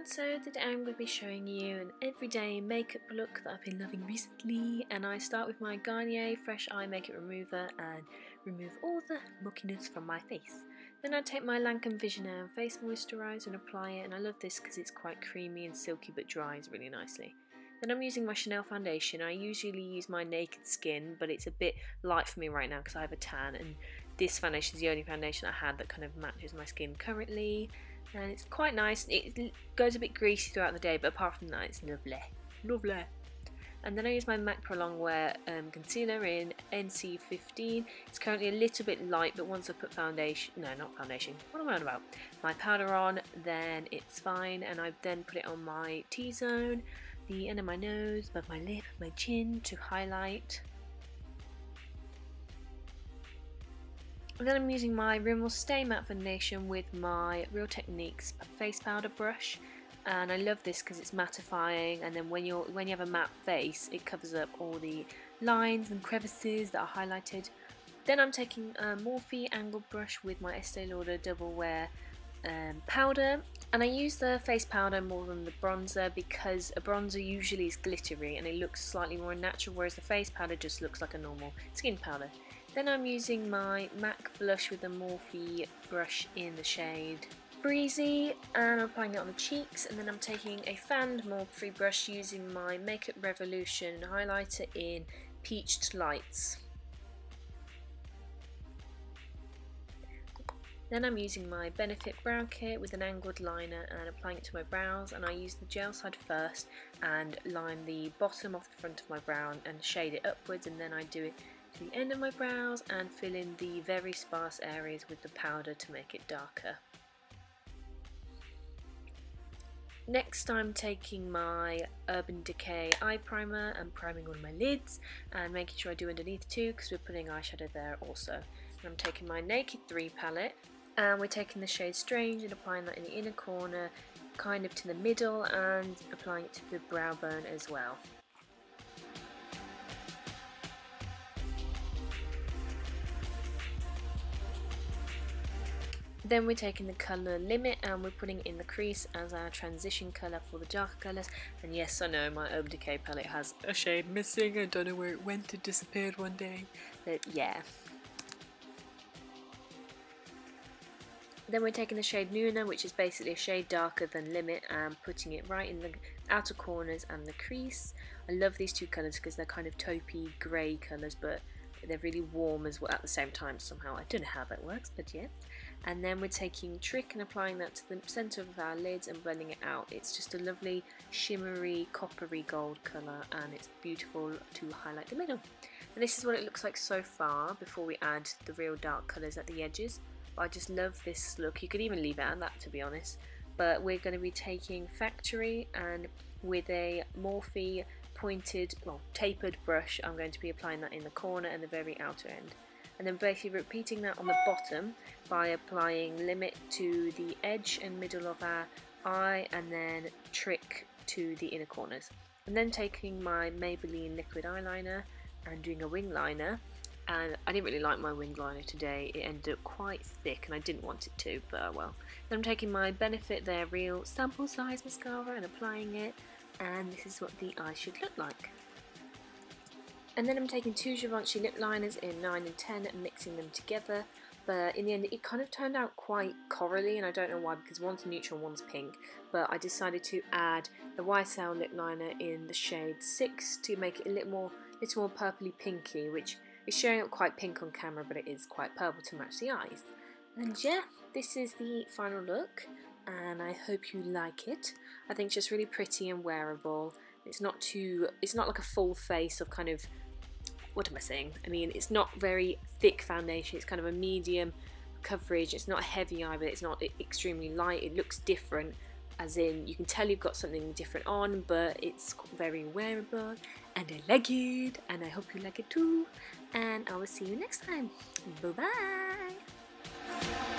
So today I'm going to be showing you an everyday makeup look that I've been loving recently, and I start with my Garnier Fresh Eye Makeup Remover and remove all the muckiness from my face. Then I take my Lancome Visionaire Face Moisturiser and apply it, and I love this because it's quite creamy and silky but dries really nicely. Then I'm using my Chanel foundation. I usually use my Naked Skin, but it's a bit light for me right now because I have a tan, and this foundation is the only foundation I had that kind of matches my skin currently. And it's quite nice. It goes a bit greasy throughout the day, but apart from that, it's lovely. Lovely. And then I use my MAC Pro Longwear concealer in NC15. It's currently a little bit light, but once I put foundation, no, not foundation, what am I on about? My powder on, then it's fine. And I then put it on my T-zone, the end of my nose, above my lip, my chin to highlight. And then I'm using my Rimmel Stay Matte Foundation with my Real Techniques face powder brush, and I love this because it's mattifying, and then when you have a matte face, it covers up all the lines and crevices that are highlighted. Then I'm taking a Morphe angled brush with my Estee Lauder Double Wear powder, and I use the face powder more than the bronzer because a bronzer usually is glittery and it looks slightly more natural, whereas the face powder just looks like a normal skin powder. Then I'm using my MAC blush with the Morphe brush in the shade Breezy, and I'm applying it on the cheeks, and then I'm taking a fanned Morphe brush using my Makeup Revolution highlighter in Peached Lights. Then I'm using my Benefit Brow Kit with an angled liner and applying it to my brows, and I use the gel side first and line the bottom of the front of my brow and shade it upwards, and then I do it to the end of my brows and fill in the very sparse areas with the powder to make it darker. Next I'm taking my Urban Decay eye primer and priming all my lids and making sure I do underneath too because we're putting eyeshadow there also. And I'm taking my Naked 3 palette and we're taking the shade Strange and applying that in the inner corner, kind of to the middle, and applying it to the brow bone as well. Then we're taking the colour Limit and we're putting it in the crease as our transition colour for the darker colours. And yes, I know my Urban Decay palette has a shade missing. I don't know where it went, it disappeared one day, but yeah. Then we're taking the shade Nuna, which is basically a shade darker than Limit, and putting it right in the outer corners and the crease. I love these two colours because they're kind of taupey grey colours, but they're really warm as well at the same time somehow. I don't know how that works, but yes. And then we're taking Trick and applying that to the centre of our lids and blending it out. It's just a lovely shimmery coppery gold colour, and it's beautiful to highlight the middle. And this is what it looks like so far before we add the real dark colours at the edges. I just love this look. You could even leave it at that, to be honest. But we're going to be taking Factory, and with a Morphe pointed, well, tapered brush, I'm going to be applying that in the corner and the very outer end. And then basically repeating that on the bottom by applying Limit to the edge and middle of our eye, and then Trick to the inner corners. And then taking my Maybelline liquid eyeliner and doing a wing liner. And I didn't really like my wing liner today. It ended up quite thick and I didn't want it to, but well. Then I'm taking my Benefit They're Real sample size mascara and applying it, and this is what the eye should look like. And then I'm taking two Givenchy lip liners in 9 and 10 and mixing them together, but in the end it kind of turned out quite corally, and I don't know why, because one's neutral and one's pink, but I decided to add the YSL lip liner in the shade 6 to make it a little more purpley pinky, which is showing up quite pink on camera, but it is quite purple to match the eyes. And yeah, this is the final look, and I hope you like it. I think it's just really pretty and wearable. It's not like a full face of kind of, what am I saying? I mean, it's not very thick foundation. It's kind of a medium coverage. It's not a heavy eye, but it's not extremely light. It looks different, as in you can tell you've got something different on, but it's very wearable and I like it, and I hope you like it too, and I will see you next time. Bye bye.